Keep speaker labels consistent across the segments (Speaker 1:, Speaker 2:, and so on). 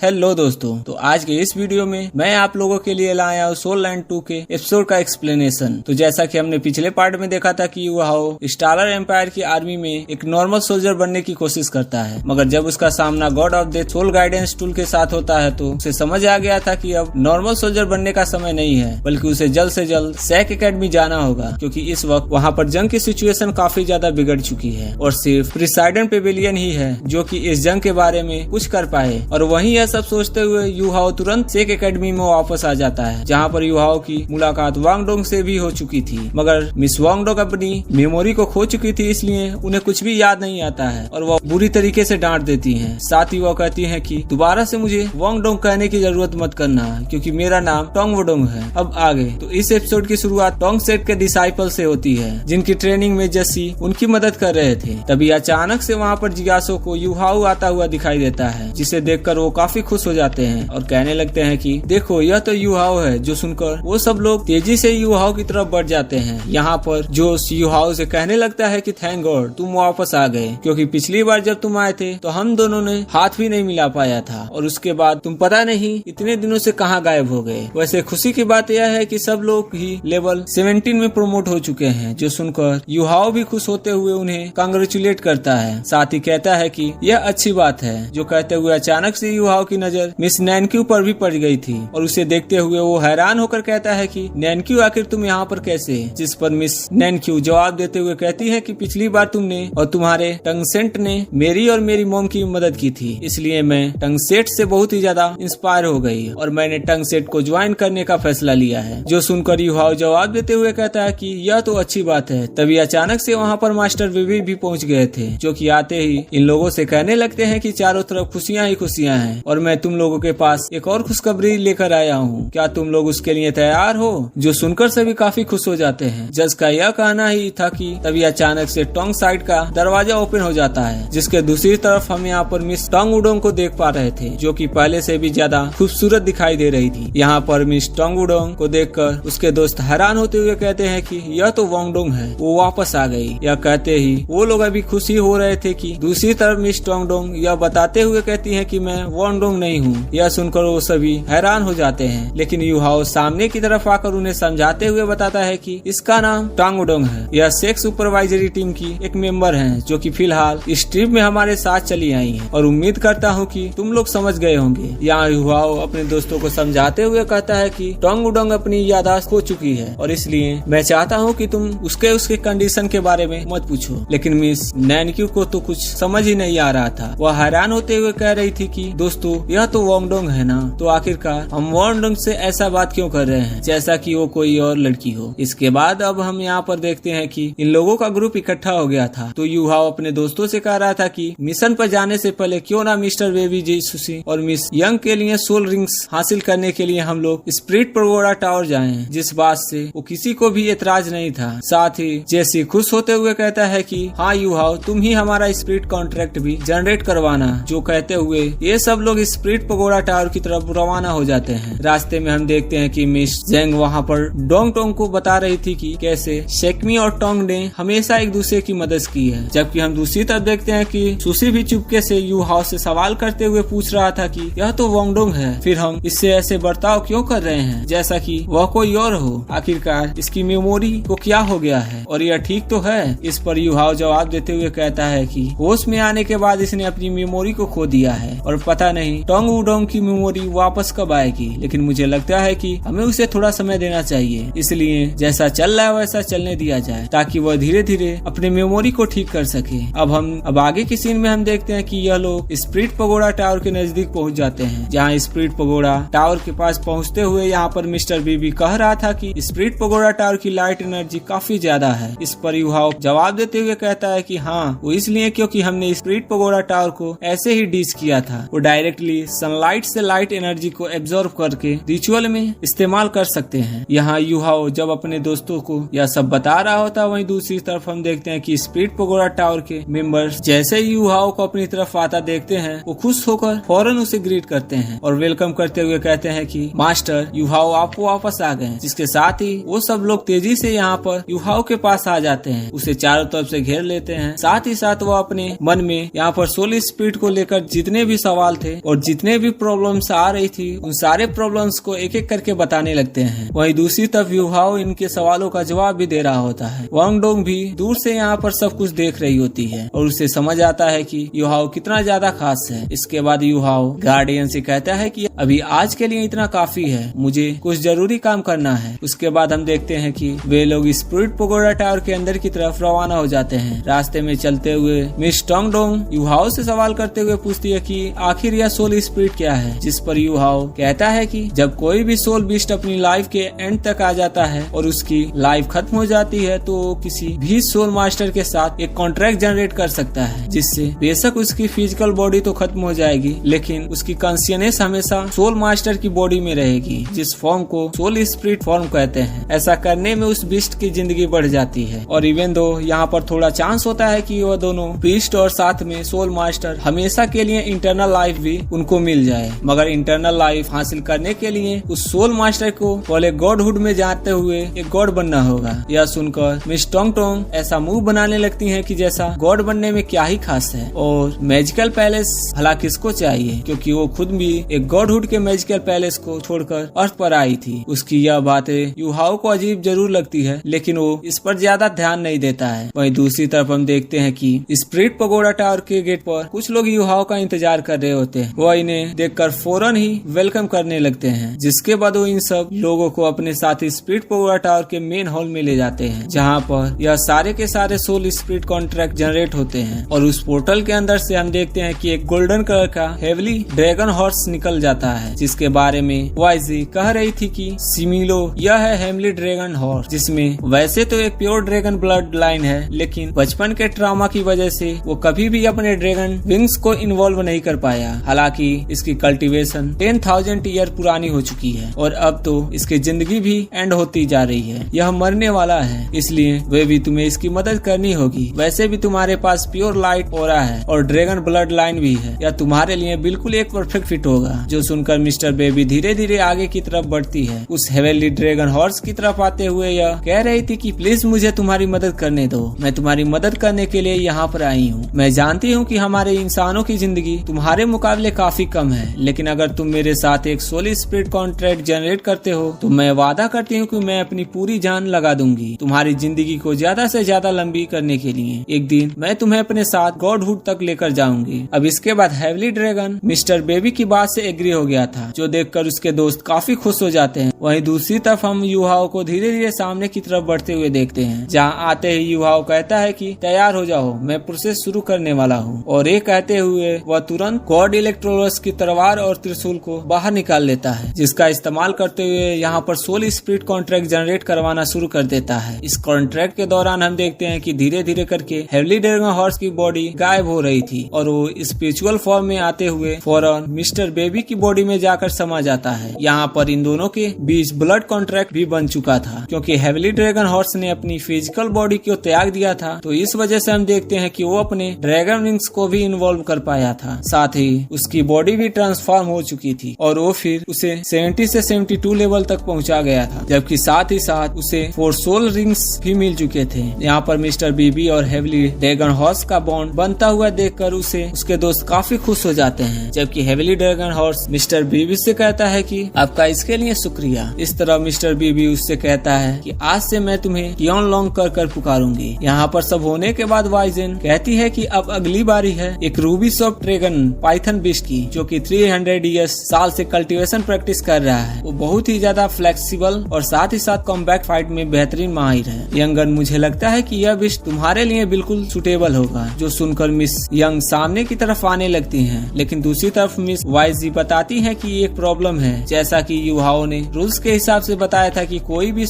Speaker 1: Hello दोस्तों, तो आज के इस वीडियो में मैं आप लोगों के लिए लाया हूँ सोल लैंड 2 के एपिसोड का एक्सप्लेनेशन। तो जैसा कि हमने पिछले पार्ट में देखा था कि युहाओ स्टारर एम्पायर की आर्मी में एक नॉर्मल सोल्जर बनने की कोशिश करता है, मगर जब उसका सामना god of death soul guidance tool के साथ होता है तो उसे समझ आ गया था कि अब नॉर्मल सोल्जर बनने का समय नहीं है, बल्कि उसे जल्द से जल्द सैक एकेडमी जाना होगा, क्योंकि इस वक्त वहाँ पर जंग की सिचुएशन काफी ज्यादा बिगड़ चुकी है और सिर्फ प्रिसाइडन पेविलियन ही है जो कि इस जंग के बारे में कुछ कर पाए। और वहीं यह सब सोचते हुए युहाओ तुरंत सेक एकेडमी में वापस आ जाता है, जहाँ पर युहाओ की मुलाकात वांगडोंग से भी हो चुकी थी, मगर मिस वांगडोंग अपनी मेमोरी को खो चुकी थी, इसलिए उन्हें कुछ भी याद नहीं आता है और वह बुरी तरीके से डांट देती हैं। साथ ही वह कहती हैं कि दोबारा से मुझे वांगडोंग कहने की जरूरत मत करना, क्योंकि मेरा नाम टोंग वुडोंग है। अब आगे तो इस एपिसोड की शुरुआत टोंग सेट के डिसाइपल से होती है, जिनकी ट्रेनिंग में जस्सी उनकी मदद कर रहे थे। तभी अचानक से वहाँ पर जिज्ञासु को युहाओ आता हुआ दिखाई देता है, जिसे देखकर वो काफी खुश हो जाते हैं और कहने लगते हैं कि देखो यह तो युहाओ है। जो सुनकर वो सब लोग तेजी से युहाओ की तरफ बढ़ जाते हैं। यहाँ पर जोश युहाओ से कहने लगता है कि थैंक गॉड तुम वापस आ गए, क्योंकि पिछली बार जब तुम आए थे तो हम दोनों ने हाथ भी नहीं मिला पाया था और उसके बाद तुम पता नहीं इतने दिनों से कहाँ गायब हो गए। वैसे खुशी की बात यह है कि सब लोग ही लेवल 17 में प्रमोट हो चुके हैं। जो सुनकर युहाओ भी खुश होते हुए उन्हें कांग्रेचुलेट करता है, साथ ही कहता है कि यह अच्छी बात है। जो कहते हुए अचानक से युहाओ की नजर मिस नैनक्यू पर भी पड़ गई थी और उसे देखते हुए वो हैरान होकर कहता है कि नैनक्यू आखिर तुम यहाँ पर कैसे? जिस पर मिस नैनक्यू जवाब देते हुए कहती है कि पिछली बार तुमने और तुम्हारे टंगसेट ने मेरी और मेरी मॉम की मदद की थी, इसलिए मैं टंगसेट से बहुत ही ज्यादा इंस्पायर हो गई और मैंने टंगसेट को ज्वाइन करने का फैसला लिया है। जो सुनकर युहाओ जवाब देते हुए कहता है कि यह तो अच्छी बात है। तभी अचानक से वहाँ पर मास्टर बेबी भी पहुँच गए थे, जो कि आते ही इन लोगों से कहने लगते हैं कि चारों तरफ खुशियाँ ही खुशियाँ हैं और मैं तुम लोगों के पास एक और खुशखबरी लेकर आया हूँ। क्या तुम लोग उसके लिए तैयार हो? जो सुनकर सभी काफी खुश हो जाते हैं। जज का यह कहना ही था कि तभी अचानक से टोंग साइड का दरवाजा ओपन हो जाता है, जिसके दूसरी तरफ हम यहाँ पर मिस टोंग वुडोंग को देख पा रहे थे, जो कि पहले से भी ज्यादा खूबसूरत दिखाई दे रही थी। यहाँ पर मिस टोंग वुडोंग को देखकर उसके दोस्त हैरान होते हुए कहते हैं कि यह तो वांगडोंग है, वो वापस आ गई। यह कहते ही वो लोग अभी खुशी हो रहे थे कि दूसरी तरफ मिस टोंगडोंग यह बताते हुए कहती है कि मैं वांगडोंग नहीं हूँ। यह सुनकर वो सभी हैरान हो जाते हैं, लेकिन युहाओ सामने की तरफ आकर उन्हें समझाते हुए बताता है कि इसका नाम टोंग वुडोंग है। यह सेक्स सुपरवाइजरी टीम की एक मेंबर है, जो कि फिलहाल इस ट्रिप में हमारे साथ चली आई है और उम्मीद करता हूँ कि तुम लोग समझ गए होंगे। यहाँ युहाओ अपने दोस्तों को समझाते हुए कहता है कि टोंग वुडोंग अपनी याददाश्त खो चुकी है और इसलिए मैं चाहता हूँ कि तुम उसके कंडीशन के बारे में मत पूछो। लेकिन मिस नैनक्यू को तो कुछ समझ ही नहीं आ रहा था। वह हैरान होते हुए कह रही थी कि दोस्तों यह तो वांगडोंग है ना, तो आखिरकार हम वांगडोंग से ऐसा बात क्यों कर रहे हैं जैसा कि वो कोई और लड़की हो। इसके बाद अब हम यहाँ पर देखते हैं कि इन लोगों का ग्रुप इकट्ठा हो गया था। तो युहाओ अपने दोस्तों से कह रहा था कि मिशन पर जाने से पहले क्यों ना मिस्टर बेबी जेसुसी और मिस यंग के लिए सोल रिंग्स हासिल करने के लिए हम लोग स्पिरिट पगोडा टावर जाएं, जिस बात से वो किसी को भी एतराज नहीं था। साथ ही जेसी खुश होते हुए कहता है कि हाँ युहाओ तुम ही हमारा स्पिरिट कॉन्ट्रैक्ट भी जनरेट करवाना। जो कहते हुए ये सब लोग स्पिरिट पगोडा टावर की तरफ रवाना हो जाते हैं। रास्ते में हम देखते हैं कि मिस जेंग वहाँ पर डोंग टोंग को बता रही थी कि कैसे शेकमी और टोंग ने हमेशा एक दूसरे की मदद की है, जबकि हम दूसरी तरफ देखते हैं कि सुशी भी चुपके से युहाओ से सवाल करते हुए पूछ रहा था कि यह तो वांगडोंग है, फिर हम इससे ऐसे बर्ताव क्यों कर रहे हैं जैसा कि वह कोई और हो। आखिरकार इसकी मेमोरी को क्या हो गया है और यह ठीक तो है। इस पर युहाओ जवाब देते हुए कहता है कि होश में आने के बाद इसने अपनी मेमोरी को खो दिया है और पता नहीं टोंग वुडोंग की मेमोरी वापस कब आएगी, लेकिन मुझे लगता है कि हमें उसे थोड़ा समय देना चाहिए। इसलिए जैसा चल रहा है वैसा चलने दिया जाए, ताकि वह धीरे धीरे अपने मेमोरी को ठीक कर सके। अब आगे की सीन में हम देखते हैं कि यह लोग स्पिरिट पगोडा टावर के नजदीक पहुंच जाते हैं। जहां स्पिरिट पगोडा टावर के पास पहुंचते हुए यहाँ पर मिस्टर बीबी कह रहा था कि स्पिरिट पगोडा टावर की लाइट एनर्जी काफी ज्यादा है। इस पर युहाओ जवाब देते हुए कहता है कि हाँ वो इसलिए क्योंकि हमने स्पिरिट पगोडा टावर को ऐसे ही डिश किया था। वो डायरेक्टली सनलाइट से लाइट एनर्जी को एब्जॉर्ब करके रिचुअल में इस्तेमाल कर सकते हैं। यहाँ युहाओ जब अपने दोस्तों को यह सब बता रहा होता, वहीं दूसरी तरफ हम देखते हैं कि स्पिरिट पगोडा टावर के मेंबर्स जैसे ही युहाओ को अपनी तरफ आता देखते हैं, वो खुश होकर फौरन उसे ग्रीट करते हैं और वेलकम करते हुए कहते हैं कि मास्टर युहाओ आप वापस आ गए। जिसके साथ ही वो सब लोग तेजी से यहाँ पर युहाओ के पास आ जाते हैं, उसे चारों तरफ से घेर लेते हैं। साथ ही साथ वो अपने मन में यहाँ पर सोल स्पिरिट को लेकर जितने भी सवाल थे वो और जितने भी प्रॉब्लम्स आ रही थी उन सारे प्रॉब्लम्स को एक एक करके बताने लगते हैं। वहीं दूसरी तरफ युहाओ इनके सवालों का जवाब भी दे रहा होता है। वांग डोंग भी दूर से यहाँ पर सब कुछ देख रही होती है और उसे समझ आता है कि युहाओ कितना ज्यादा खास है। इसके बाद युहाओ गार्डियन से कहता है कि अभी आज के लिए इतना काफी है, मुझे कुछ जरूरी काम करना है। उसके बाद हम देखते हैं कि वे लोग स्पिरिट पगोडा टावर के अंदर की तरफ रवाना हो जाते हैं। रास्ते में चलते हुए मिस टोंग डोंग युहाओ से सवाल करते हुए पूछती है कि आखिर यह सोल स्पिरिट क्या है, जिस पर युहाओ कहता है कि जब कोई भी सोल बीस्ट अपनी लाइफ के एंड तक आ जाता है और उसकी लाइफ खत्म हो जाती है तो किसी भी सोल मास्टर के साथ एक कॉन्ट्रैक्ट जनरेट कर सकता है, जिससे बेशक उसकी फिजिकल बॉडी तो खत्म हो जाएगी लेकिन उसकी कॉन्शियसनेस हमेशा सोल मास्टर की बॉडी में रहेगी, जिस फॉर्म को सोल स्पिरिट फॉर्म कहते हैं। ऐसा करने में उस बीस्ट की जिंदगी बढ़ जाती है और इवन दो यहाँ पर थोड़ा चांस होता है कि वह दोनों बीस्ट और साथ में सोल मास्टर हमेशा के लिए इंटरनल लाइफ भी उनको मिल जाए, मगर इंटरनल लाइफ हासिल करने के लिए उस सोल मास्टर को पहले गॉडहुड में जाते हुए एक गॉड बनना होगा। यह सुनकर मिस टोंग टोंग ऐसा मुंह बनाने लगती है कि जैसा गॉड बनने में क्या ही खास है और मैजिकल पैलेस भला किसको चाहिए, क्योंकि वो खुद भी एक गॉडहुड के मैजिकल पैलेस को छोड़कर अर्थ पर आई थी। उसकी यह बातें युहाओ को अजीब जरूर लगती है लेकिन वो इस पर ज्यादा ध्यान नहीं देता है। वहीं दूसरी तरफ हम देखते हैं कि स्पिरिट पगोडा टावर के गेट पर कुछ लोग युहाओ का इंतजार कर रहे होते हैं। वह इन्हें देखकर फौरन ही वेलकम करने लगते हैं, जिसके बाद वो इन सब लोगों को अपने साथ स्पिरिट पगोडा टावर के मेन हॉल में ले जाते हैं, जहाँ पर यह सारे के सारे सोल स्पिरिट कॉन्ट्रैक्ट जनरेट होते हैं। और उस पोर्टल के अंदर से हम देखते हैं कि एक गोल्डन कलर का हेवली ड्रैगन हॉर्स निकल जाता है, जिसके बारे में वाइजी कह रही थी कि सिमिलो यह है हेवली ड्रैगन हॉर्स, जिसमें वैसे तो एक प्योर ड्रैगन ब्लड लाइन है लेकिन बचपन के ट्रॉमा की वजह से वो कभी भी अपने ड्रैगन विंग्स को इन्वॉल्व नहीं कर पाया। हालांकि इसकी कल्टीवेशन 10,000 ईयर पुरानी हो चुकी है और अब तो इसकी जिंदगी भी एंड होती जा रही है। यह मरने वाला है, इसलिए वे भी तुम्हें इसकी मदद करनी होगी। वैसे भी तुम्हारे पास प्योर लाइट ऑरा है और ड्रैगन ब्लड लाइन भी है, यह तुम्हारे लिए बिल्कुल एक परफेक्ट फिट होगा। जो सुनकर मिस्टर बेबी धीरे धीरे आगे की तरफ बढ़ती है। उस हेवनली ड्रैगन हॉर्स की तरफ आते हुए यह कह रही थी कि प्लीज मुझे तुम्हारी मदद करने दो, मैं तुम्हारी मदद करने के लिए यहाँ पर आई हूँ। मैं जानती हूँ कि हमारे इंसानों की जिंदगी तुम्हारे मुकाबले काफी कम है, लेकिन अगर तुम मेरे साथ एक सोल स्पिरिट कॉन्ट्रैक्ट जनरेट करते हो तो मैं वादा करती हूँ कि मैं अपनी पूरी जान लगा दूंगी तुम्हारी जिंदगी को ज्यादा से ज्यादा लंबी करने के लिए। एक दिन मैं तुम्हें अपने साथ गॉडहुड तक लेकर जाऊंगी। अब इसके बाद हेवली ड्रैगन मिस्टर बेबी की बात से एग्री हो गया था, जो देखकर उसके दोस्त काफी खुश हो जाते हैं। वहीं दूसरी तरफ हम युहाओ को धीरे धीरे सामने की तरफ बढ़ते हुए देखते हैं, जहाँ आते ही युहाओ कहता है कि तैयार हो जाओ, मैं प्रोसेस शुरू करने वाला हूँ। और ये कहते हुए वह तुरंत गॉड इलेक्ट्रोलस की तलवार और त्रिशूल को बाहर निकाल लेता है, जिसका इस्तेमाल करते हुए यहाँ पर सोल स्पिरिट कॉन्ट्रैक्ट जनरेट करवाना शुरू कर देता है। इस कॉन्ट्रैक्ट के दौरान हम देखते हैं कि धीरे धीरे करके हेवली ड्रैगन हॉर्स की बॉडी गायब हो रही थी और वो स्पिरिचुअल फॉर्म में आते हुए फौरन मिस्टर बेबी की बॉडी में जाकर समा जाता है। यहाँ पर इन दोनों के बीच ब्लड कॉन्ट्रैक्ट भी बन चुका था, क्योंकि हेवली ड्रैगन हॉर्स ने अपनी फिजिकल बॉडी को त्याग दिया था, तो इस वजह से हम देखते हैं कि वो अपने ड्रैगन विंग्स को भी इन्वॉल्व कर पाया था। साथ ही उसकी बॉडी भी ट्रांसफॉर्म हो चुकी थी और वो फिर उसे 70 से 72 लेवल तक पहुंचा गया था, जबकि साथ ही साथ उसे 4 सोल रिंग्स भी मिल चुके थे। यहाँ पर मिस्टर बीबी और हेवली ड्रैगन हॉर्स का बॉन्ड बनता हुआ देखकर उसे उसके दोस्त काफी खुश हो जाते हैं, जबकि हेवली ड्रैगन हॉर्स मिस्टर बीबी से कहता है कि आपका इसके लिए शुक्रिया। इस तरह मिस्टर बीबी उससे कहता है कि आज से मैं तुम्हें कियोन लॉन्ग कर पुकारूंगी। यहाँ पर सब होने के बाद वाइजन कहती है कि अब अगली बारी है एक Ruby soft dragon Python beast की, जो कि 300 ईयर्स साल से कल्टीवेशन प्रैक्टिस कर रहा है। वो बहुत ही ज्यादा फ्लेक्सिबल और साथ ही साथ कॉम्बैट फाइट में बेहतरीन माहिर है। यंगन, मुझे लगता है कि यह बीस्ट तुम्हारे लिए बिल्कुल सुटेबल होगा। जो सुनकर मिस यंग सामने की तरफ आने लगती हैं, लेकिन दूसरी तरफ मिस वाइजी बताती हैं कि एक प्रॉब्लम है। जैसा कि युहाओ ने रूल्स के हिसाब से बताया था कि कोई भी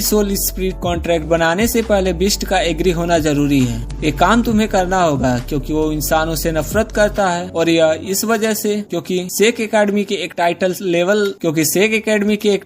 Speaker 1: सोल स्पिरिट कॉन्ट्रैक्ट बनाने से पहले बीस्ट का एग्री होना जरूरी है। एक काम तुम्हें करना होगा, क्योंकि वो इंसानों से नफरत करता है और यह इस वजह से क्योंकि सेक एकेडमी के एक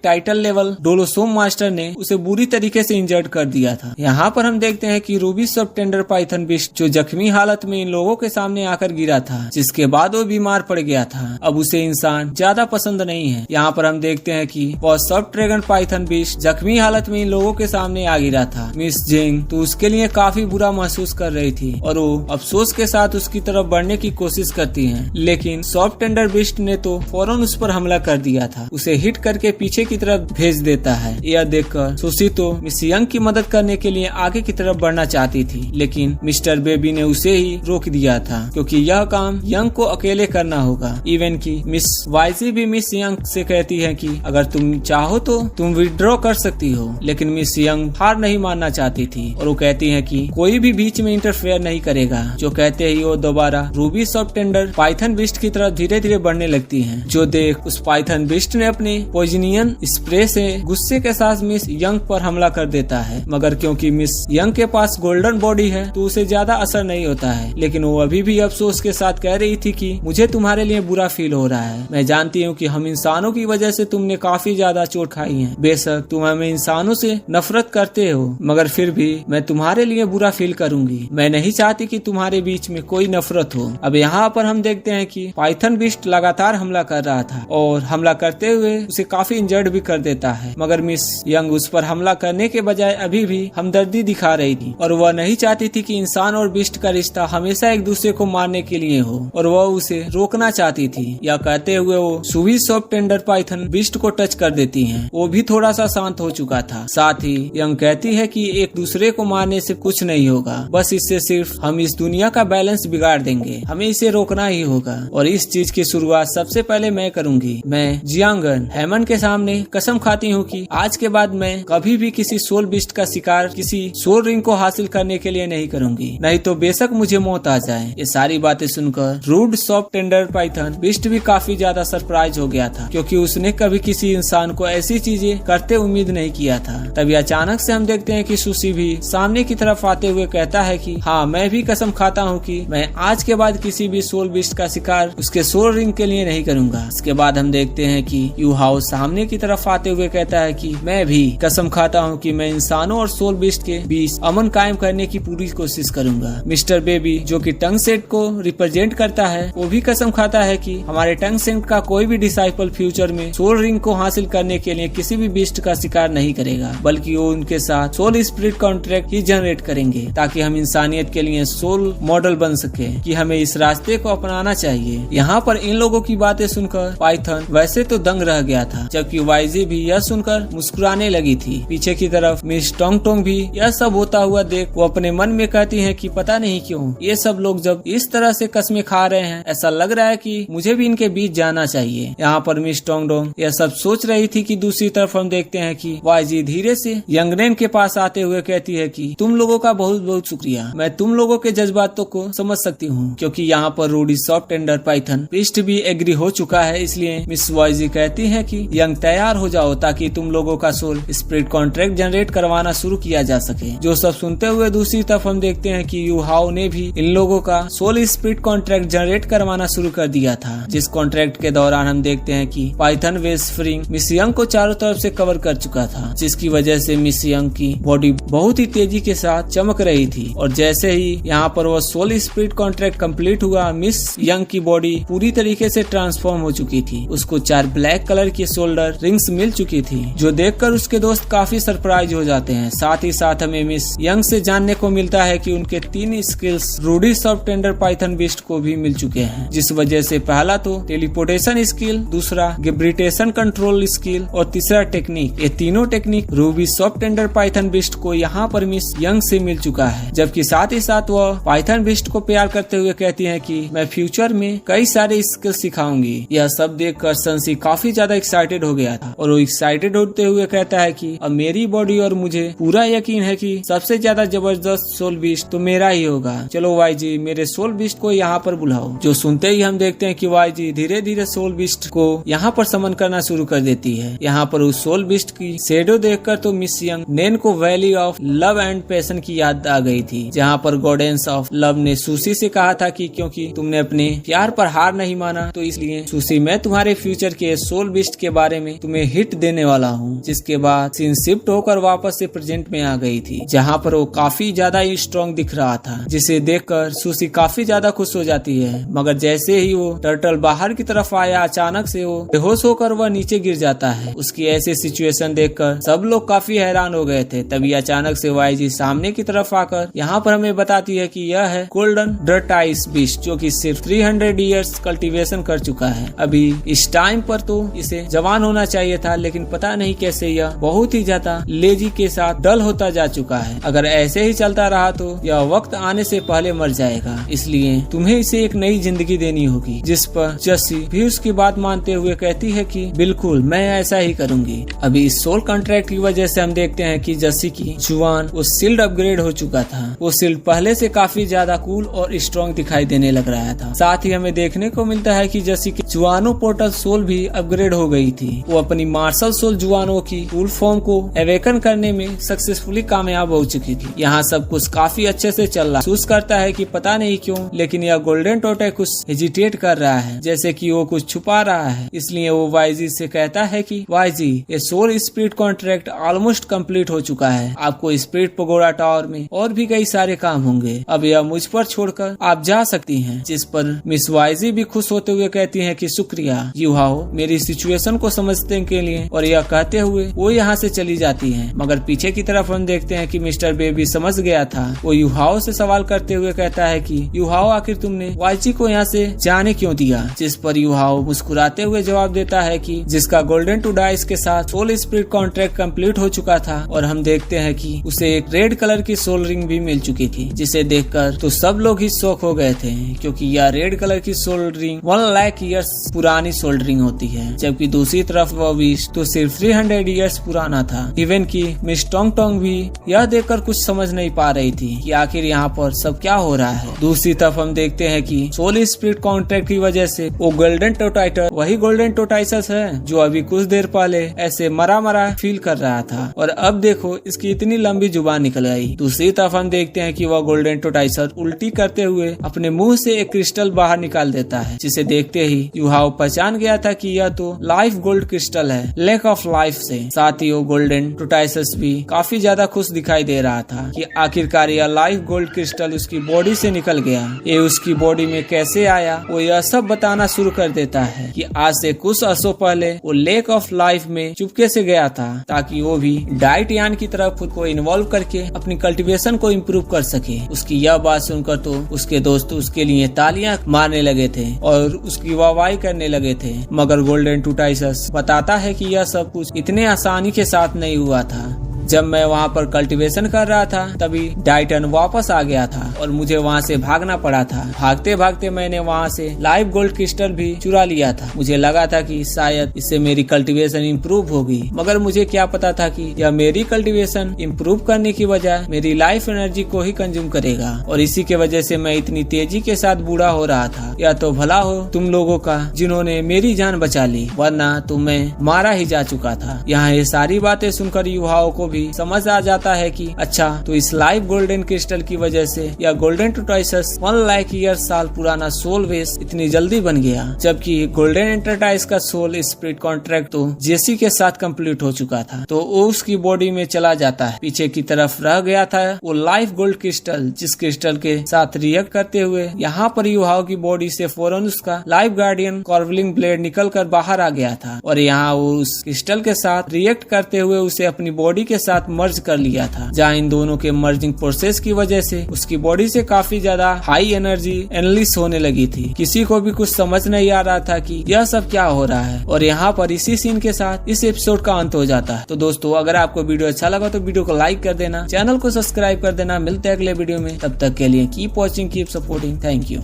Speaker 1: टाइटल लेवल डोलोसोम मास्टर ने उसे बुरी तरीके से इंजर्ड कर दिया था। यहाँ पर हम देखते हैं कि रूबी सब टेंडर पाइथन बीस्ट जो जख्मी हालत में इन लोगों के सामने आकर गिरा था, जिसके बाद वो बीमार पड़ गया था। अब उसे इंसान ज्यादा पसंद नहीं है। यहाँ पर हम देखते हैं कि वह सब ड्रैगन पाइथन बीस्ट जख्मी हालत में इन लोगों के सामने आ गिरा था। मिस जेंग तो उसके लिए काफी बुरा महसूस कर रही थी और वो अफसोस के साथ उसकी तरफ बढ़ने की कोशिश करती है, लेकिन सॉफ्ट टेंडर बिस्ट ने तो फौरन उस पर हमला कर दिया था, उसे हिट करके पीछे की तरफ भेज देता है। यह देखकर सुसी तो मिस यंग की मदद करने के लिए आगे की तरफ बढ़ना चाहती थी, लेकिन मिस्टर बेबी ने उसे ही रोक दिया था क्योंकि यह काम यंग को अकेले करना होगा। इवन की मिस वाइजी भी मिस यंग से कहती है कि अगर तुम चाहो तो तुम विड्रॉ कर सकती हो, लेकिन मिस यंग हार नहीं मानना चाहती थी और वो कहती है कि कोई भी बीच में इंटरफेयर नहीं करेगा। जो कहते ही वो दोबारा Ruby soft tender python beast की तरफ धीरे धीरे बढ़ने लगती है। जो देख उस पाइथन बिस्ट ने अपने पॉइजनियन स्प्रे से गुस्से के साथ मिस यंग पर हमला कर देता है, मगर क्योंकि मिस यंग के पास गोल्डन बॉडी है तो उसे ज्यादा असर नहीं होता है। लेकिन वो अभी भी अफसोस के साथ कह रही थी कि मुझे तुम्हारे लिए बुरा फील हो रहा है। मैं जानती हूँ कि हम इंसानों की वजह से तुमने काफी ज्यादा चोट खाई है। बेशक तुम हमें इंसानों से नफरत करते हो, मगर फिर भी मैं तुम्हारे लिए बुरा फील करूंगी। मैं नहीं चाहती कि तुम्हारे बीच में कोई नफरत हो। अब यहाँ पर हम देखते हैं कि पाइथन बिस्ट लगातार हमला कर रहा था और हमला करते हुए उसे काफी इंजर्ड भी कर देता है, मगर मिस यंग उस पर हमला करने के बजाय अभी भी हमदर्दी दिखा रही थी और वह नहीं चाहती थी कि इंसान और बिस्ट का रिश्ता हमेशा एक दूसरे को मारने के लिए हो और वह उसे रोकना चाहती थी। यह कहते हुए वो सुवी सॉफ्ट टेंडर पाइथन बिस्ट को टच कर देती हैं। वो भी थोड़ा सा शांत हो चुका था। साथ ही यंग कहती है कि एक दूसरे को मारने से कुछ नहीं होगा, बस इससे सिर्फ हम इस दुनिया का बैलेंस बिगाड़ देंगे। हमें इसे रोकना ही होगा और इस चीज की शुरुआत सबसे पहले मैं करूंगी। मैं जियांगन हेमन के सामने कसम खाती हूँ कि आज के बाद मैं कभी भी किसी सोल बिस्ट का शिकार किसी सोल रिंग को हासिल करने के लिए नहीं करूंगी, नहीं तो बेशक मुझे मौत आ जाए। ये सारी बातें सुनकर rude soft tender python beast भी काफी ज्यादा सरप्राइज हो गया था, क्योंकि उसने कभी किसी इंसान को ऐसी चीजें करते उम्मीद नहीं किया था। तभी अचानक से हम देखते हैं कि सुशी भी सामने की तरफ आते हुए कहता है कि हाँ, मैं भी कसम खाता हूँ कि मैं आज के बाद किसी भी सोल बिस्ट का शिकार उसके सोल रिंग के लिए नहीं करूंगा। इसके बाद हम देखते हैं कि यू हाउ सामने की तरफ आते हुए कहता है कि मैं भी कसम खाता हूँ कि मैं इंसानों और सोल बिस्ट के बीच अमन कायम करने की पूरी कोशिश करूंगा। मिस्टर बेबी जो कि टंग सेट को रिप्रेजेंट करता है, वो भी कसम खाता है कि हमारे टंग सेट का कोई भी डिसाइपल फ्यूचर में सोल रिंग को हासिल करने के लिए किसी भी बिस्ट का शिकार नहीं करेगा, बल्कि वो उनके साथ सोल स्पिरिट कॉन्ट्रैक्ट ही जनरेट करेंगे ताकि हम इंसानियत के लिए सोल मॉडल बन सके कि हमें इस रास्ते को अपनाना चाहिए। यहाँ पर इन लोगों की बातें सुनकर पाइथन वैसे तो दंग रह गया था, जबकि वाइजी भी यह सुनकर मुस्कुराने लगी थी। पीछे की तरफ मिस टोंग टोंग भी यह सब होता हुआ देख वो अपने मन में कहती है कि पता नहीं क्यों ये सब लोग जब इस तरह से कस्में खा रहे हैं, ऐसा लग रहा है कि मुझे भी इनके बीच जाना चाहिए। यहाँ पर मिस टोंग टोंग यह सब सोच रही थी कि दूसरी तरफ हम देखते हैं कि वाइजी धीरे से यंगनेन के पास आते हुए कहती है कि तुम लोगों का बहुत बहुत शुक्रिया। मैं तुम लोगों के जज्बातों को समझ सकती हूँ, क्योंकि यहाँ पर Rudy soft tender python beast भी एग्री हो चुका है। इसलिए मिस वाइजी कहती है कि यंग तैयार हो जाओ ताकि तुम लोगों का सोल स्पिरिट कॉन्ट्रैक्ट जनरेट करवाना शुरू किया जा सके। जो सब सुनते हुए दूसरी तरफ हम देखते हैं कि यू हाउ ने भी इन लोगों का सोल स्पिरिट कॉन्ट्रैक्ट जनरेट करवाना शुरू कर दिया था, जिस कॉन्ट्रैक्ट के दौरान हम देखते हैं कि पाइथन वेज स्प्रिंग मिस यंग को चारों तरफ से कवर कर चुका था, जिसकी वजह से मिस यंग की बॉडी बहुत ही तेजी के साथ चमक रही थी। और जैसे ही यहाँ पर वो सोल स्पिरिट कॉन्ट्रैक्ट कंप्लीट हुआ, मिस यंग की बॉडी पूरी तरीके से ट्रांसफॉर्म हो चुकी थी। उसको 4 ब्लैक कलर की शोल्डर रिंग्स मिल चुकी थी, जो देखकर उसके दोस्त काफी सरप्राइज हो जाते हैं। साथ ही साथ हमें मिस यंग से जानने को मिलता है कि उनके 3 skills Rudy soft tender python beast को भी मिल चुके हैं, जिस वजह से पहला तो टेलीपोर्टेशन स्किल, दूसरा गिब्रिटेशन कंट्रोल स्किल और तीसरा टेक्निक। ये तीनों technique Ruby soft tender python beast को यहाँ पर मिस यंग से मिल चुका है। जबकि साथ ही साथ वह पाइथन बिस्ट को प्यार करते हुए कहती है कि मैं फ्यूचर में कई सारे स्किल सिखाऊंगी। यह सब देखकर संसी काफी ज्यादा एक्साइटेड हो गया था और वो एक्साइटेड होते हुए कहता है कि अब मेरी बॉडी और मुझे पूरा यकीन है कि सबसे ज्यादा जबरदस्त सोल बिस्ट तो मेरा ही होगा। चलो वाईजी, मेरे सोल बिस्ट को यहाँ पर बुलाओ। जो सुनते ही हम देखते हैं कि वाईजी धीरे धीरे सोल बिस्ट को यहाँ पर समन करना शुरू कर देती है। यहाँ पर उस सोल बिस्ट की शेडो देखकर तो मिस यंग नेन को valley of love and passion की याद आ गई थी, जहाँ पर गॉडेंस ऑफ लव ने सुशी से कहा था कि क्योंकि तुमने अपने प्यार पर हार नहीं माना, तो इसलिए सुशी मैं तुम्हारे फ्यूचर के सोल बिस्ट के बारे में तुम्हें हिट देने वाला हूँ। जिसके बाद सीन शिफ्ट होकर वापस से प्रेजेंट में आ गई थी, जहाँ पर वो काफी ज्यादा स्ट्रॉन्ग दिख रहा था, जिसे देखकर सुशी काफी ज्यादा खुश हो जाती है। मगर जैसे ही वो टर्टल बाहर की तरफ आया, अचानक से वो बेहोश होकर वह नीचे गिर जाता है। उसकी ऐसी सिचुएशन देखकर सब लोग काफी हैरान हो गए थे। तभी अचानक से वाईजी सामने की तरफ आकर यहाँ पर हमें बताती है कि यह है गोल्डन ड्रटाइस बिस्ट, जो कि सिर्फ 300 ईयर्स कल्टीवेशन कर चुका है। अभी इस टाइम पर तो इसे जवान होना चाहिए था, लेकिन पता नहीं कैसे यह बहुत ही ज्यादा लेजी के साथ डल होता जा चुका है। अगर ऐसे ही चलता रहा तो यह वक्त आने से पहले मर जाएगा, इसलिए तुम्हें इसे एक नई जिंदगी देनी होगी। जिस पर जस्सी भी उसकी बात मानते हुए कहती है कि बिल्कुल मैं ऐसा ही करूंगी। अभी इस सोल कॉन्ट्रैक्ट की वजह से हम देखते हैं कि जस्सी की जुबान वो शील्ड अपग्रेड हो चुका था। वो शील्ड पहले से काफी ज्यादा कूल और स्ट्रॉन्ग दिखाई देने लग रहा था। साथ ही हमें देखने को मिलता है कि जस्सी की जुआनो पोर्टल सोल भी अपग्रेड हो गई थी। वो अपनी मार्शल सोल जुआनो की फुल फॉर्म को अवेकन करने में सक्सेसफुली कामयाब हो चुकी थी। यहाँ सब कुछ काफी अच्छे से चल रहा। महसूस करता है कि पता नहीं क्यों, लेकिन यह गोल्डन टोटे कुछ हेजिटेट कर रहा है, जैसे कि वो कुछ छुपा रहा है। इसलिए वो वाईजी से कहता है कि वाईजी, ये soul spirit contract almost complete हो चुका है। आपको स्पिरिट पगोड़ा टावर में और भी कई सारे काम होंगे। अब यह मुझ पर छोड़कर आप जा सकती हैं। जिस पर मिस वाईजी भी खुश होते हुए कहती है कि शुक्रिया युहाओ मेरी सिचुएशन को समझने के लिए, और यह कहते हुए वो यहाँ से चली जाती है। मगर पीछे की तरफ हम देखते हैं कि मिस्टर बेबी समझ गया था। वो युहाओ से सवाल करते हुए कहता है कि युहाओ आखिर तुमने वाईजी को यहाँ से जाने क्यों दिया? जिस पर युहाओ मुस्कुराते हुए जवाब देता है कि जिसका गोल्डन टू डाइस के साथ सोल स्पिरिट कॉन्ट्रैक्ट कंप्लीट हो चुका था, और हम देखते हैं कि उसे एक रेड कलर की सोल रिंग भी मिल चुकी थी, जिसे देखकर तो सब लोग ही शॉक हो गए थे, क्योंकि यह रेड कलर की सोल रिंग 1 लाख ईयर्स पुरानी सोल रिंग होती है। जबकि दूसरी तरफ वह विश तो सिर्फ 300 ईयर्स पुराना था। इवन की मिस टोंग टोंग भी यह देखकर कुछ समझ नहीं पा रही थी कि आखिर यहाँ पर सब क्या हो रहा है। दूसरी तरफ हम देखते हैं कि सोल स्पिरिट कॉन्ट्रैक्ट की वजह से वो गोल्डन टोटाइटर वही गोल्डन टोटाइसस है जो अभी कुछ देर पहले ऐसे मरा मरा फील कर रहा था, और अब देखो इसकी इतनी लंबी जुबान निकल आई। दूसरी तरफ हम देखते हैं कि वह गोल्डन टोटाइसर उल्टी करते हुए अपने मुंह से एक क्रिस्टल बाहर निकाल देता है, जिसे देखते ही युहाओ पहचान गया था कि यह तो लाइफ गोल्ड क्रिस्टल है, लेक ऑफ लाइफ से। साथ ही वो गोल्डन टोटाइसस भी काफी ज्यादा खुश दिखाई दे रहा था कि आखिरकार यह लाइफ गोल्ड क्रिस्टल उसकी बॉडी से निकल गया। ये उसकी बॉडी में कैसे आया वो यह सब बताना शुरू कर देता है कि आज से कुछ अर्सों पहले वो लेक ऑफ लाइफ में चुपके से गया था, ताकि वो भी डाइट यान की तरफ खुद को इन्वॉल्व करके अपनी कल्टीवेशन को इम्प्रूव कर सके। उसकी यह बात सुनकर तो उसके दोस्त उसके लिए तालियां मारने लगे थे और उसकी वाहवाही करने लगे थे। मगर गोल्डन टोटाइसस बताता है कि यह सब कुछ इतने आसानी के साथ नहीं हुआ था। जब मैं वहाँ पर कल्टीवेशन कर रहा था तभी डाइटन वापस आ गया था और मुझे वहाँ से भागना पड़ा था। भागते भागते मैंने वहाँ से लाइव गोल्ड क्रिस्टल भी चुरा लिया था। मुझे लगा था कि शायद इससे मेरी कल्टीवेशन इम्प्रूव होगी, मगर मुझे क्या पता था कि यह मेरी कल्टीवेशन इम्प्रूव करने की वजह मेरी लाइफ एनर्जी को ही कंज्यूम करेगा, और इसी के वजह से मैं इतनी तेजी के साथ बूढ़ा हो रहा था। या तो भला हो तुम लोगों का जिन्होंने मेरी जान बचा ली, वरना तो मैं मारा ही जा चुका था। यहाँ ये सारी बातें सुनकर युवाओं को समझ आ जाता है कि अच्छा, तो इस लाइव गोल्डन क्रिस्टल की वजह से या गोल्डन टोटाइसस 1 लाख ईयर साल पुराना सोल वेस इतनी जल्दी बन गया, जबकि गोल्डन एंटरटाइज का सोल स्पिरिट कॉन्ट्रैक्ट तो जेसी के साथ कंप्लीट हो चुका था। तो वो उसकी बॉडी में चला जाता है। पीछे की तरफ रह गया था वो लाइव गोल्ड क्रिस्टल, जिस क्रिस्टल के साथ रिएक्ट करते हुए यहाँ पर युवाओं की बॉडी से फौरन उसका लाइव गार्डियन कॉर्वलिंग ब्लेड निकल कर बाहर आ गया था, और यहाँ वो उस क्रिस्टल के साथ रिएक्ट करते हुए उसे अपनी बॉडी के साथ मर्ज कर लिया था। जहाँ इन दोनों के मर्जिंग प्रोसेस की वजह से उसकी बॉडी से काफी ज्यादा हाई एनर्जी एनलिस होने लगी थी। किसी को भी कुछ समझ नहीं आ रहा था कि यह सब क्या हो रहा है, और यहाँ पर इसी सीन के साथ इस एपिसोड का अंत हो जाता है। तो दोस्तों, अगर आपको वीडियो अच्छा लगा तो वीडियो को लाइक कर देना, चैनल को सब्सक्राइब कर देना। मिलते हैं अगले वीडियो में, तब तक के लिए keep watching, keep supporting, thank you.